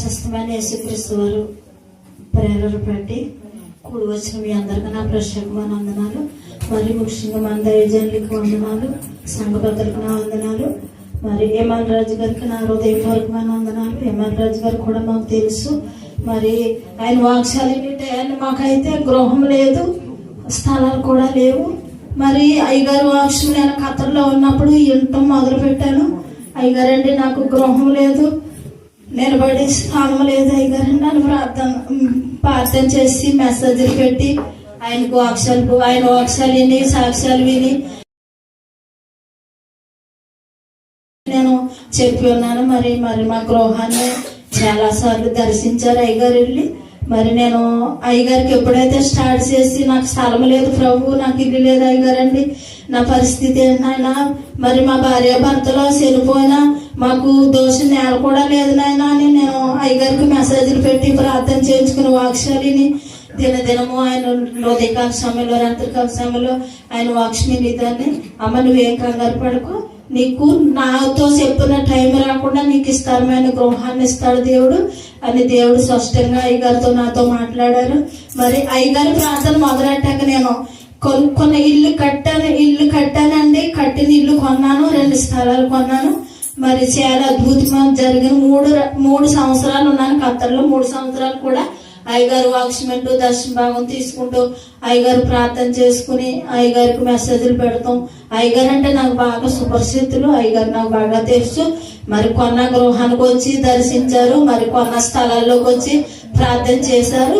ప్రశస్తమైన యేసుక్రీస్తు వారు ప్రేరణ పెట్టి కూడి వచ్చిన మీ అందరికీ నా ప్రత్యేకమైన వందనాలు. మరి ముఖ్యంగా మన దైవజనులకి వందనాలు, సంఘ పెద్దలకు నా వందనాలు. మరి ఏమన్ రాజు గారికి నా హృదయపూర్వకమైన వందనాలు. ఏమన్ రాజు గారు కూడా మాకు తెలుసు. మరి ఆయన వాక్శాలు మాకైతే గృహం లేదు, స్థలాలు కూడా లేవు. మరి అయ్యగారు వాక్యం నేను ఖతర్లో ఉన్నప్పుడు వినటం మొదలు పెట్టాను. అయ్యగారండి నాకు గృహం లేదు, నిలబడి స్థానం లేదు అయ్యగారండి అని ప్రార్థన చేసి మెసేజ్లు పెట్టి ఆయన వాక్యాలు విని సాక్ష్యాలు విని నేను చెప్పి ఉన్నాను. మరి మా గృహాన్ని చాలా సార్లు దర్శించారు అయ్యగారు వెళ్ళి. మరి నేను అయ్యగారికి ఎప్పుడైతే స్టార్ట్ చేసి నాకు స్థలం లేదు ప్రభు, నాకు ఇల్లు లేదు అయ్యగారండి, నా పరిస్థితి ఏంటైనా, మరి మా భార్య భర్తలో చనిపోయినా మాకు దోష నేల కూడా లేదు నాయన అని నేను అయ్యగారికి మెసేజ్లు పెట్టి ప్రార్థన చేయించుకుని వాక్యాలని దినదినము ఆయన ఉదయకాల సమయంలో రాత్రికాల సమయంలో ఆయన వాక్యం ఇదాన్ని అమ్మ నువ్వేం కంగారు పడకు, నీకు నాతో చెప్పిన టైం రాకుండా నీకు స్థిరమైన గృహాన్ని ఇస్తాడు దేవుడు అని దేవుడు స్పష్టంగా అయ్యగారితో నాతో మాట్లాడారు. మరి అయ్యగారి ప్రార్థన మొదలెట్టాక నేను కొన్న ఇల్లు కట్టానండి. కట్టిన ఇల్లు కొన్నాను, 2 స్థలాలు కొన్నాను. మరి చాలా అద్భుతంగా జరిగిన 3 సంవత్సరాలు ఉన్నాను ఖత్తర్లో. 3 సంవత్సరాలు కూడా అయ్యగారు వాక్సిమెంట్ దర్శన భాగం తీసుకుంటూ అయ్యగారు ప్రార్థన చేసుకుని అయ్యగారికి మెసేజ్లు పెడతాం. అయ్యగారు అంటే నాకు బాగా సుపరిస్థితులు, అయ్యగారు నాకు బాగా తెలుసు. మరి కొన్న గృహానికి వచ్చి దర్శించారు, మరి కొన్న స్థలాల్లోకి వచ్చి ప్రార్థన చేశారు.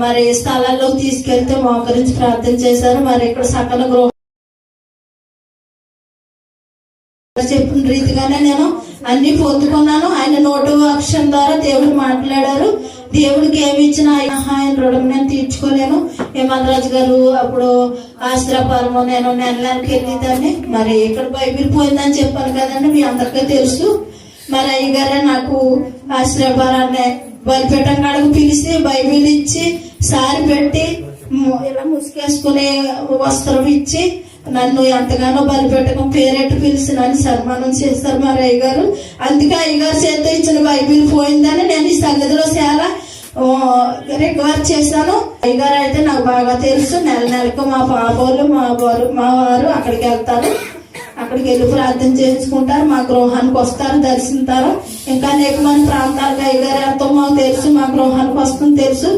మరి స్థలాల్లోకి తీసుకెళ్తే మోకరించి ప్రార్థన చేశారు. మరి ఇక్కడ సకల గృహం చెప్పిన రీతిగానే నేను అన్ని పొందుకున్నాను. ఆయన నోటు అక్షరం ద్వారా దేవుడు మాట్లాడారు. దేవుడికి ఏమి ఇచ్చినా ఆయన రుణం నేను తీర్చుకోలేను. హేమంతరాజు గారు అప్పుడు ఆశ్రయపురము నేను నెలకి వెళ్ళేదాన్ని. మరి ఇక్కడ బైబిల్ పోయిందని చెప్పాను కదండి, మీ అందరికీ తెలుసు. మరి అయ్యగారే నాకు ఆశ్రయపురాన్ని బలిపీఠం కాడకు పిలిచి బైబిల్ ఇచ్చి సారి పెట్టి ఇలా ముసుకేసుకునే వస్త్రం ఇచ్చి నన్ను ఎంతగానో బలిపెట్టకం పేరెట్టు పిలిచి నన్ను సన్మానం చేస్తారు మరి అయ్యగారు. అందుకే అయ్యగారు చేత ఇచ్చిన బైబిల్ పోయిందని నేను ఈ సన్నిధిలో చాలా రికవర్ చేశాను. అయ్యగారు అయితే నాకు బాగా తెలుసు. నెలకు మా పాపోళ్ళు మా వారు అక్కడికి వెళ్తారు, అక్కడికి వెళ్ళి ప్రార్థన చేయించుకుంటారు, మా గృహానికి వస్తారు, దర్శింటారు. ఇంకా అనేక మంది ప్రాంతాలకు అయ్యగారు ఎంతో మాకు తెలుసు, మా గృహానికి వస్తుంది తెలుసు.